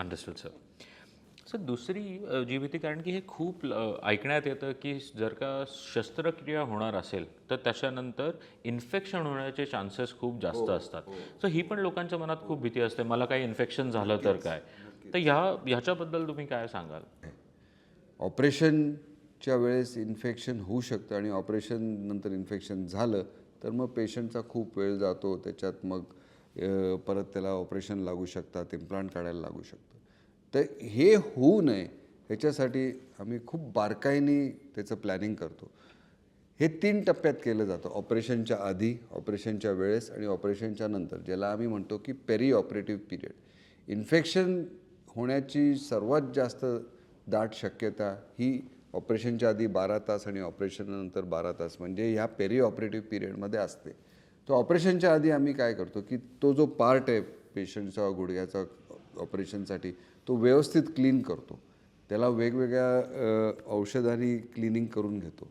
Understood sir. Sir दुसरी जी भीती, कारण की हे खूप ऐकण्यात येतं की जर का शस्त्रक्रिया होणार असेल तर त्याच्यानंतर इन्फेक्शन होण्याचे चान्सेस खूप हो, जास्त असतात. हो, सो ही पण लोकांच्या मनात हो. खूप भीती असते, मला काही इन्फेक्शन झालं तर नक्कीच, काय. तर नक्कीच. ह्याच्याबद्दल तुम्ही काय सांगाल? ऑपरेशनच्या वेळेस इन्फेक्शन होऊ शकतं आणि ऑपरेशन नंतर इन्फेक्शन झालं तर मग पेशंटचा खूप वेळ जातो. त्याच्यात मग परत त्याला ऑपरेशन लागू शकतात, इम्प्लांट काढायला लागू शकतं. तर हे होऊ नये ह्याच्यासाठी आम्ही खूप बारकाईने त्याचं प्लॅनिंग करतो. हे 3 टप्प्यात केलं जातं. ऑपरेशनच्या आधी, ऑपरेशनच्या वेळेस आणि ऑपरेशनच्या नंतर, ज्याला आम्ही म्हणतो की पेरी ऑपरेटिव्ह पिरियड. इन्फेक्शन होण्याची सर्वात जास्त दाट शक्यता ही ऑपरेशनच्या आधी 12 तास आणि ऑपरेशननंतर 12 तास म्हणजे ह्या पेरी ऑपरेटिव्ह पिरियडमध्ये असते. तर ऑपरेशनच्या आधी आम्ही काय करतो की तो जो पार्ट आहे पेशंटचा गुडघ्याचा ऑपरेशनसाठी, तो व्यवस्थित क्लीन करतो. त्याला वेगवेगळ्या औषधांनी क्लिनिंग करून घेतो.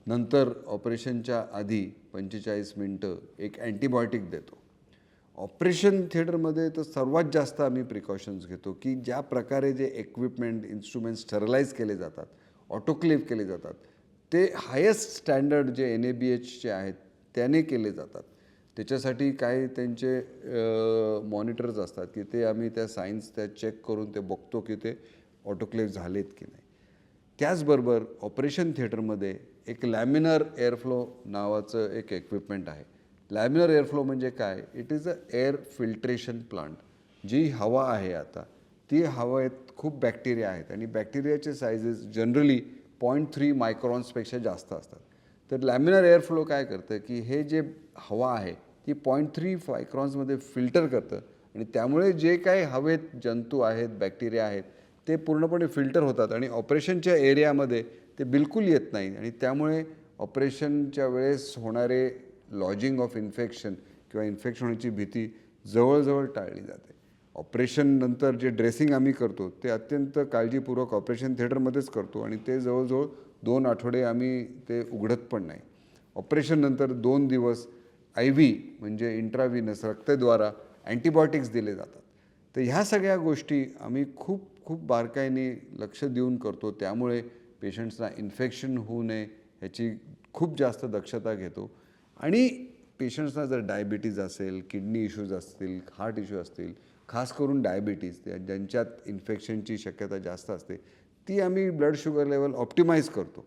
नंतर ऑपरेशनच्या आधी 45 मिनटं एक अँटीबायोटिक देतो. ऑपरेशन थिएटरमध्ये तर सर्वात जास्त आम्ही प्रिकॉशन्स घेतो की ज्या प्रकारे जे इक्विपमेंट, इन्स्ट्रुमेंट्स स्टरलाइज केले जातात, ऑटोक्लेव्ह केले जातात, ते हायेस्ट स्टँडर्ड जे NABHचे आहेत त्याने केले जातात. त्याच्यासाठी काही त्यांचे मॉनिटर्स असतात की ते आम्ही त्या सायन्स त्या चेक करून ते बघतो की ते ऑटोक्लेव्ह झालेत की नाही. त्याचबरोबर ऑपरेशन थिएटरमध्ये एक लॅमिनर एअरफ्लो नावाचं एक इक्विपमेंट आहे. लॅमिनर एअरफ्लो म्हणजे काय? It is a air filtration plant. जी हवा आहे आता, ती हवेत खूप बॅक्टेरिया आहेत आणि बॅक्टेरियाचे सायझेस जनरली 0.3 मायक्रॉन्सपेक्षा जास्त असतात. तर लॅमिनर एअरफ्लो काय करतं की हे जे हवा आहे ती 0.3 मायक्रॉन्समध्ये फिल्टर करतं आणि त्यामुळे जे काही हवेत जंतू आहेत, बॅक्टेरिया आहेत, ते पूर्णपणे फिल्टर होतात आणि ऑपरेशनच्या एरियामध्ये ते बिलकुल येत नाही आणि त्यामुळे ऑपरेशनच्या वेळेस होणारे लॉजिंग ऑफ इन्फेक्शन किंवा इन्फेक्शन होण्याची भीती जवळजवळ टाळली जाते. ऑपरेशननंतर जे ड्रेसिंग आम्ही करतो ते अत्यंत काळजीपूर्वक ऑपरेशन थिएटरमध्येच करतो आणि ते जवळजवळ 2 आठवडे आम्ही ते उघडत पण नाही. ऑपरेशननंतर 2 दिवस IV म्हणजे इंट्राव्हिनस रक्तद्वारा अँटीबायोटिक्स दिले जातात. तर ह्या सगळ्या गोष्टी आम्ही खूप खूप बारकाईने लक्ष देऊन करतो. त्यामुळे पेशंट्सना इन्फेक्शन होऊ नये ह्याची खूप जास्त दक्षता घेतो. आणि पेशंट्सना जर डायबिटीज असेल, किडनी इश्यूज असतील, हार्ट इश्यू असतील, खास करून डायबिटीज ज्यांच्यात इन्फेक्शनची शक्यता जास्त असते, ती आम्ही ब्लड शुगर लेवल ऑप्टिमाइज करतो.